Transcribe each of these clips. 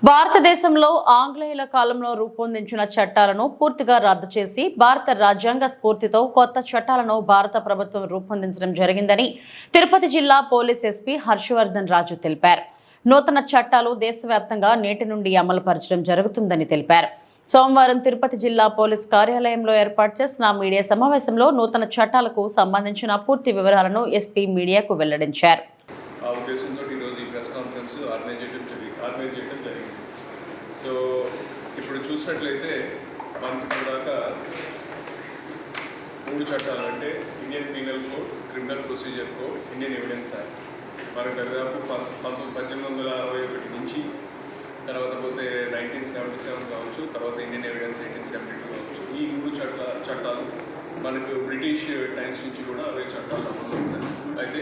భారతదేశంలో ఆంగ్లేయుల కాలంలో రూపొందించిన చట్టాలను పూర్తిగా రద్దు చేసి భారత రాజ్యాంగ స్ఫూర్తితో కొత్త చట్టాలను భారత ప్రభుత్వం రూపొందించడం జరిగిందని తిరుపతి జిల్లా పోలీస్ ఎస్పీ హర్షవర్ధన్ రాజు తెలిపారు. నూతన చట్టాలు దేశవ్యాప్తంగా నేటి నుండి అమలుపరచడం జరుగుతుందని తెలిపారు. సోమవారం తిరుపతి జిల్లా పోలీస్ కార్యాలయంలో ఏర్పాటు చేసిన మీడియా సమావేశంలో నూతన చట్టాలకు సంబంధించిన పూర్తి వివరాలను ఎస్పీ మీడియాకు వెల్లడించారు. సో ఇప్పుడు చూసినట్లయితే మనకి దాకా 3 చట్టాలు అంటే Indian penal code, criminal procedure code, Indian evidence act. మనకు దాదాపు 1861 నుంచి తర్వాత పోతే 1977 కావచ్చు, తర్వాత ఇండియన్ ఎవిడెన్స్ 1872 కావచ్చు. ఈ 3 చట్టాలు మనకు బ్రిటిష్ టైమ్స్ నుంచి కూడా అవే చట్టాలు అమలు ఉంటాయి. అయితే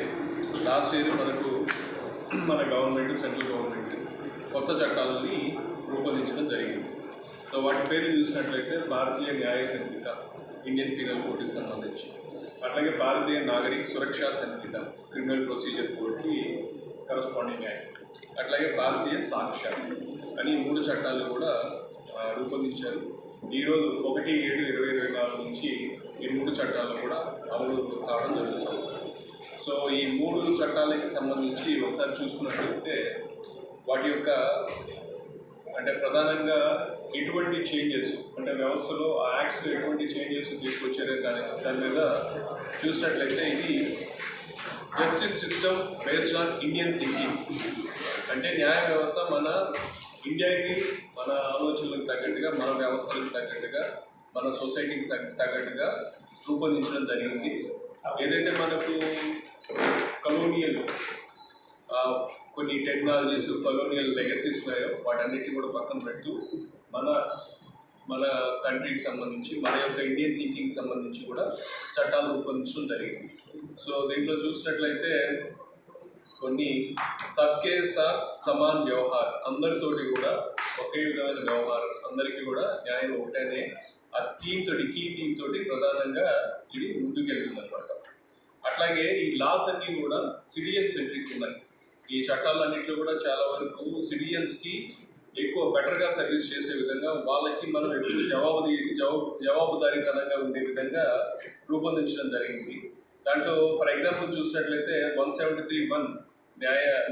లాస్ట్ ఇయర్ మనకు మన గవర్నమెంట్, సెంట్రల్ గవర్నమెంట్ కొత్త చట్టాలని రూపొందించడం జరిగింది. సో వాటి పేరు చూసినట్లయితే భారతీయ న్యాయ సంహిత, ఇండియన్ పీనల్ కోడ్కి సంబంధించి, అట్లాగే భారతీయ నాగరిక సురక్షా సంహిత, క్రిమినల్ ప్రొసీజర్ కోడ్కి కరస్పాండింగ్ యాక్ట్, అట్లాగే భారతీయ సాక్ష్య అని 3 చట్టాలు కూడా రూపొందించారు. ఈరోజు 1/7/2024 నుంచి ఈ 3 చట్టాలు కూడా అమలు కావడం జరుగుతుంది. సో ఈ 3 చట్టాలకి సంబంధించి ఒకసారి చూసుకున్నట్లయితే వాటి యొక్క అంటే ప్రధానంగా ఎటువంటి చేంజెస్ అంటే వ్యవస్థలో ఆ యాక్ట్స్లో ఎటువంటి చేంజెస్ తీసుకొచ్చారో దాని మీద చూసినట్లయితే ఇది justice system based on Indian thinking. అంటే న్యాయ వ్యవస్థ మన ఇండియాకి, మన ఆలోచనలకు తగ్గట్టుగా, మన వ్యవస్థలకు తగ్గట్టుగా, మన సొసైటీకి తగ్గట్టుగా రూపొందించడం జరిగింది. ఏదైతే మనకు కలోనియల్ కొన్ని టెక్నాలజీస్, కలోనియల్ లెగసీస్ ఉన్నాయో వాటన్నిటిని కూడా పక్కన పెడుతూ మన కంట్రీకి సంబంధించి, మన యొక్క ఇండియన్ థింకింగ్కి సంబంధించి కూడా చట్టాలు రూపొందించడం జరిగింది. సో దీంట్లో చూసినట్లయితే కొన్ని సబ్కే సాత్ సమాన్ వ్యవహార్, అందరితోటి కూడా ఒకే విధమైన వ్యవహారం, అందరికీ కూడా న్యాయం ఒకటేనే ఆ కీ థీమ్ తోటి ప్రధానంగా ఇది ముందుకెళ్తుంది అనమాట. అట్లాగే ఈ లాస్ అన్నీ కూడా సిటిజన్ సెంట్రిక్ ఉన్నాయి. ఈ చట్టాలన్నింటిలో కూడా చాలా వరకు సిటిజన్స్కి ఎక్కువ బెటర్గా సర్వీస్ చేసే విధంగా, వాళ్ళకి మనం ఎప్పుడు జవాబుదారీతనంగా ఉండే విధంగా రూపొందించడం జరిగింది. దాంట్లో ఫర్ ఎగ్జాంపుల్ చూసినట్లయితే 173(1)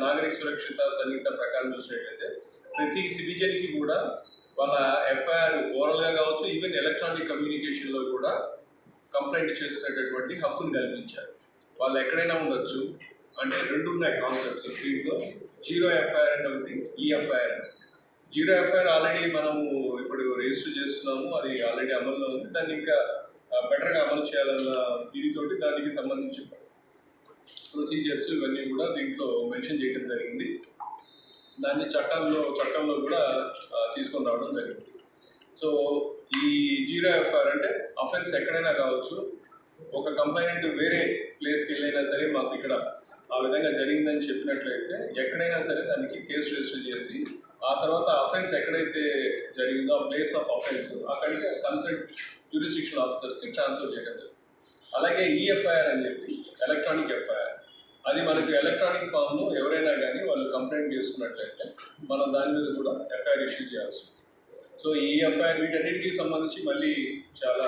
నాగరిక సురక్షిత సంహిత ప్రకారం చూసినట్లయితే ప్రతి సిటిజన్కి కూడా వాళ్ళ ఎఫ్ఐఆర్ ఓరల్గా కావచ్చు, ఈవెన్ ఎలక్ట్రానిక్ కమ్యూనికేషన్లో కూడా కంప్లైంట్ చేసుకునేటటువంటి హక్కును కల్పించారు. వాళ్ళు ఎక్కడైనా ఉండొచ్చు. అంటే 2 ఉన్నాయి కాన్సెప్ట్స్ దీంట్లో. 0 ఎఫ్ఐఆర్ అంటే ఒకటి, ఈఎఫ్ఐఆర్. 0 ఎఫ్ఐఆర్ ఆల్రెడీ మనము ఇప్పుడు రిజిస్టర్ చేస్తున్నాము, అది ఆల్రెడీ అమల్లో ఉంది. దాన్ని ఇంకా బెటర్గా అమలు చేయాలన్న దీనితోటి దానికి సంబంధించి ప్రొసీజర్స్ ఇవన్నీ కూడా దీంట్లో మెన్షన్ చేయడం జరిగింది. దాన్ని చట్టంలో కూడా తీసుకొని రావడం జరిగింది. సో ఈ 0 ఎఫ్ఐఆర్ అంటే అఫెన్స్ ఎక్కడైనా కావచ్చు, ఒక కంప్లైంట్ వేరే ప్లేస్కి వెళ్ళైనా సరే మాకు ఇక్కడ ఆ విధంగా జరిగిందని చెప్పినట్లయితే ఎక్కడైనా సరే దానికి కేసు రిజిస్టర్ చేసి ఆ తర్వాత అఫెన్స్ ఎక్కడైతే జరిగిందో ఆ ప్లేస్ ఆఫ్ అఫెన్స్ అక్కడికి కన్సర్న్ జ్యూరిస్డిక్షన్ ఆఫీసర్స్కి ట్రాన్స్ఫర్ చేయడం జరుగుతుంది. అలాగే ఈఎఫ్ఐఆర్ అని చెప్పి ఎలక్ట్రానిక్ ఎఫ్ఐఆర్, అది మనకు ఎలక్ట్రానిక్ ఫామ్లో ఎవరైనా కానీ వాళ్ళు కంప్లైంట్ చేసుకున్నట్లయితే మనం దాని మీద కూడా ఎఫ్ఐఆర్ ఇష్యూ చేయాల్సి ఉంటుంది. సో ఈ ఎఫ్ఐఆర్ వీటన్నిటికీ సంబంధించి మళ్ళీ చాలా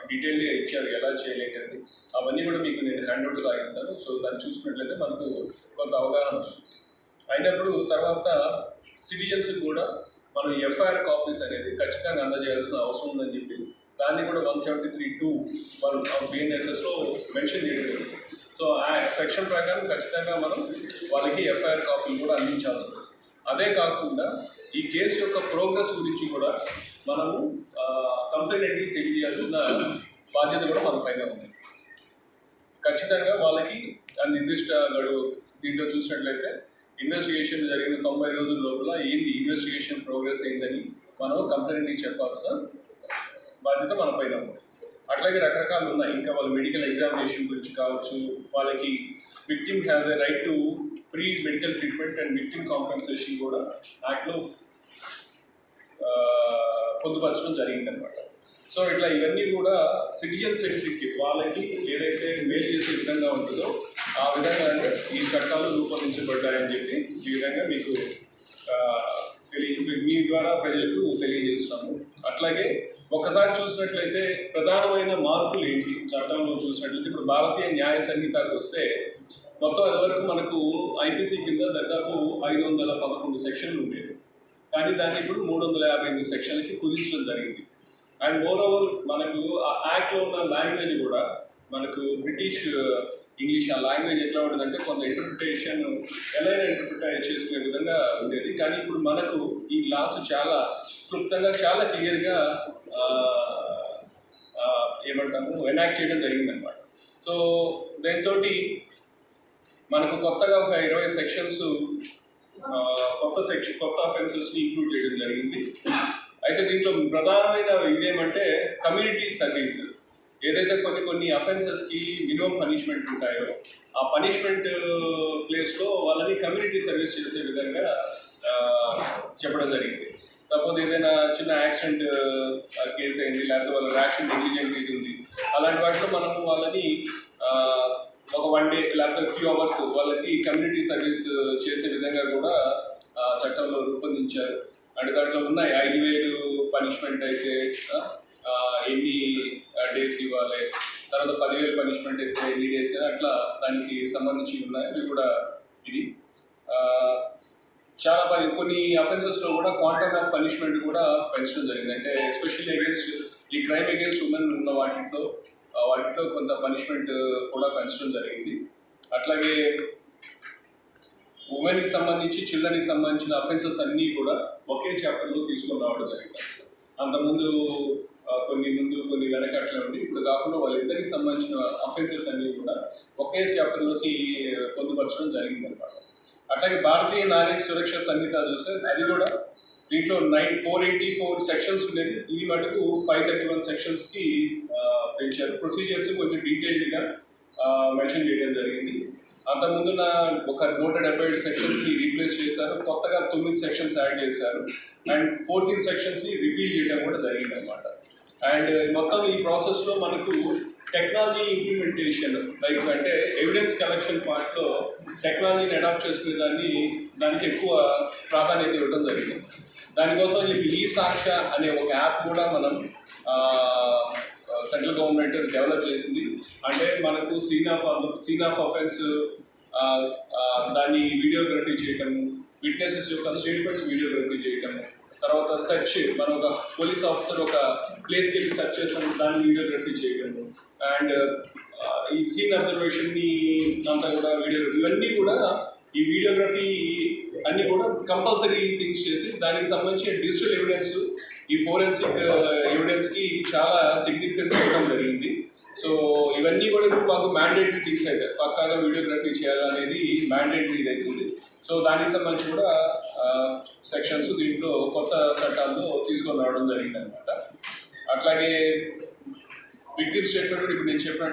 డీటెయిల్గా ఇచ్చారు ఎలా చేయలేంటి, అవన్నీ కూడా మీకు నేను హ్యాండ్అవుట్ సాగిస్తాను. సో దాన్ని చూసుకున్నట్లయితే మనకు కొంత అవగాహన వస్తుంది. అయినప్పుడు తర్వాత సిటిజన్స్ కూడా మనం ఎఫ్ఐఆర్ కాపీస్ అనేది ఖచ్చితంగా అందజేయాల్సిన అవసరం ఉందని చెప్పి దాన్ని కూడా 173(2) BNSSలో మెన్షన్ చేయడం. సో ఆ సెక్షన్ ప్రకారం ఖచ్చితంగా మనం వాళ్ళకి ఎఫ్ఐఆర్ కాపీలు కూడా అందించాల్సి ఉంటుంది. అదే కాకుండా ఈ కేసు యొక్క ప్రోగ్రెస్ గురించి కూడా మనము కంప్లైంట్కి తెలియజేయాల్సిన బాధ్యత కూడా మన పైన ఉంది. ఖచ్చితంగా వాళ్ళకి ఆ నిర్దిష్ట గడువు దీంట్లో చూసినట్లయితే ఇన్వెస్టిగేషన్ జరిగిన 90 రోజుల లోపల ఏంది ఇన్వెస్టిగేషన్ ప్రోగ్రెస్ ఏందని మనం కంప్లైంట్కి చెప్పాల్సిన బాధ్యత మన పైన ఉంది. అట్లాగే రకరకాలు ఉన్నాయి. ఇంకా వాళ్ళ మెడికల్ ఎగ్జామినేషన్ గురించి కావచ్చు, వాళ్ళకి victim has a right to free medical treatment and victim compensation కూడా యాక్ట్లో పొందుపరచడం జరిగిందనమాట. సో ఇట్లా ఇవన్నీ కూడా సిటిజన్ సెంట్రిక్, వాళ్ళకి ఏదైతే మేలు చేసే విధంగా ఉంటుందో ఆ విధంగా ఈ చట్టాలు రూపొందించబడ్డాయని చెప్పి ఈ విధంగా మీకు తెలియ మీ ద్వారా ప్రజలకు తెలియజేస్తాము. అట్లాగే ఒకసారి చూసినట్లయితే ప్రధానమైన మార్పులు ఏంటి చట్టంలో చూసినట్లయితే, ఇప్పుడు భారతీయ న్యాయ సంహితకు వస్తే మొత్తం ఇదివరకు మనకు ఐపీసీ కింద దాదాపు 511 సెక్షన్లు ఉండేవి, కానీ దాన్ని ఇప్పుడు 358 సెక్షన్లకి కుదించడం జరిగింది. అండ్ మోరోవర్ మనకు ఆ యాక్ట్లో ఉన్న లాంగ్వేజ్ కూడా మనకు బ్రిటిష్ ఇంగ్లీష్ ఆ లాంగ్వేజ్ ఎట్లా ఉండదంటే కొంత ఇంటర్ప్రిటేషన్ ఎలా ఇంటర్ప్రిటేట్ చేసుకునే విధంగా ఉండేది. కానీ ఇప్పుడు మనకు ఈ లాస్ చాలా క్లుప్తంగా చాలా క్లియర్గా ఏమంటాము ఎనాక్ట్ చేయడం జరిగిందనమాట. సో దాంతో మనకు కొత్తగా ఒక 20 సెక్షన్స్ కొత్త అఫెన్సెస్ని ఇంక్లూడ్ చేయడం జరిగింది. అయితే దీంట్లో ప్రధానమైన ఇదేమంటే కమ్యూనిటీ సర్వీస్. ఏదైతే కొన్ని అఫెన్సెస్కి మినిమం పనిష్మెంట్ ఉంటాయో ఆ పనిష్మెంట్ ప్లేస్లో వాళ్ళని కమ్యూనిటీ సర్వీస్ చేసే విధంగా చెప్పడం జరిగింది. సపోజ్ ఏదైనా చిన్న యాక్సిడెంట్ కేసు అయింది, లేకపోతే వాళ్ళ ర్యాషన్ నెగ్లిజెంట్ ఇది ఉంది, అలాంటి వాటిలో మనం వాళ్ళని ఒక 1 డే లేకపోతే ఫ్యూ అవర్స్ వాళ్ళకి కమ్యూనిటీ సర్వీస్ చేసే విధంగా కూడా చట్టంలో రూపొందించారు. అంటే దాంట్లో ఉన్నాయి 5,000 పనిష్మెంట్ అయితే ఎన్ని డేస్ ఇవ్వాలి, తర్వాత 10,000 పనిష్మెంట్ అయితే ఎన్ని డేస్ అట్లా దానికి సంబంధించి ఉన్నాయి. అవి కూడా ఇది చాలా కొన్ని అఫెన్సెస్లో కూడా క్వాంటమ్ ఆఫ్ పనిష్మెంట్ కూడా పెంచడం జరిగింది. అంటే ఎస్పెషల్లీ అగేన్స్ట్ ఈ క్రైమ్ అగేన్స్ట్ ఉమెన్ ఉన్న వాటిలో కొంత పనిష్మెంట్ కూడా పెంచడం జరిగింది. అట్లాగే ఉమెన్కి సంబంధించి చిల్డ్రన్కి సంబంధించిన అఫెన్సెస్ అన్నీ కూడా ఒకే చాప్టర్లో తీసుకొని రావడం జరిగింది. అంతకుముందు కొన్ని వెనక అట్లా ఉంది. ఇప్పుడు కాకుండా వాళ్ళిద్దరికి సంబంధించిన అఫెన్సెస్ అన్నీ కూడా ఒకే చాప్టర్లోకి పొందుపరచడం జరిగింది అనమాట. అట్లాగే భారతీయ నాగరిక సురక్ష సంహిత చూస్తే అది కూడా దీంట్లో 484 సెక్షన్స్ ఉండేది, ఇది మటుకు 531 సెక్షన్స్కి పెంచారు. ప్రొసీజర్స్ కొంచెం డీటెయిల్డ్గా మెన్షన్ చేయడం జరిగింది. అంతకుముందు ఒక 177 సెక్షన్స్ని రీప్లేస్ చేశారు, కొత్తగా 9 సెక్షన్స్ యాడ్ చేశారు, అండ్ 14 సెక్షన్స్ని రిపీల్ చేయడం కూడా జరిగింది అనమాట. అండ్ మొత్తం ఈ ప్రాసెస్లో మనకు టెక్నాలజీ ఇంప్లిమెంటేషన్ లైక్ అంటే ఎవిడెన్స్ కలెక్షన్ పార్ట్లో టెక్నాలజీని అడాప్ట్ చేసుకునే దానికి ఎక్కువ ప్రాధాన్యత ఇవ్వడం జరిగింది. దానికోసం ఈ సాక్ష్య అనే ఒక యాప్ కూడా మనం సెంట్రల్ గవర్నమెంట్ డెవలప్ చేసింది. అంటే మనకు సీన్ ఆఫ్ అఫెన్స్ దాన్ని వీడియోగ్రఫీ చేయటము, విట్నెసెస్ యొక్క స్టేట్మెంట్స్ వీడియోగ్రఫీ చేయటము, తర్వాత సెర్చ్ మన ఒక పోలీస్ ఆఫీసర్ ఒక ప్లేస్కి వెళ్ళి సెర్చ్ చేస్తాము దాన్ని వీడియోగ్రఫీ చేయటము, అండ్ ఈ సీన్ అబ్జర్వేషన్ని అంతా కూడా వీడియోగ్రఫీ, ఇవన్నీ కూడా ఈ వీడియోగ్రఫీ అన్నీ కూడా కంపల్సరీ థింగ్స్ చేసి దానికి సంబంధించిన డిజిటల్ ఎవిడెన్స్ ఈ ఫోరెన్సిక్ ఎవిడెన్స్కి చాలా సిగ్నిఫికెన్స్ ఇవ్వడం జరిగింది. సో ఇవన్నీ కూడా ఇప్పుడు మాకు మ్యాండేటరీ థింగ్స్ అయితే పక్కాగా వీడియోగ్రఫీ చేయాలనేది మ్యాండేటరీ అవుతుంది. సో దానికి సంబంధించి కూడా సెక్షన్స్ దీంట్లో కొత్త చట్టాల్లో తీసుకొని రావడం జరిగింది అనమాట. అట్లాగే విక్టిమ్ స్టేట్మెంట్ ఇప్పుడు నేను చెప్పినట్టు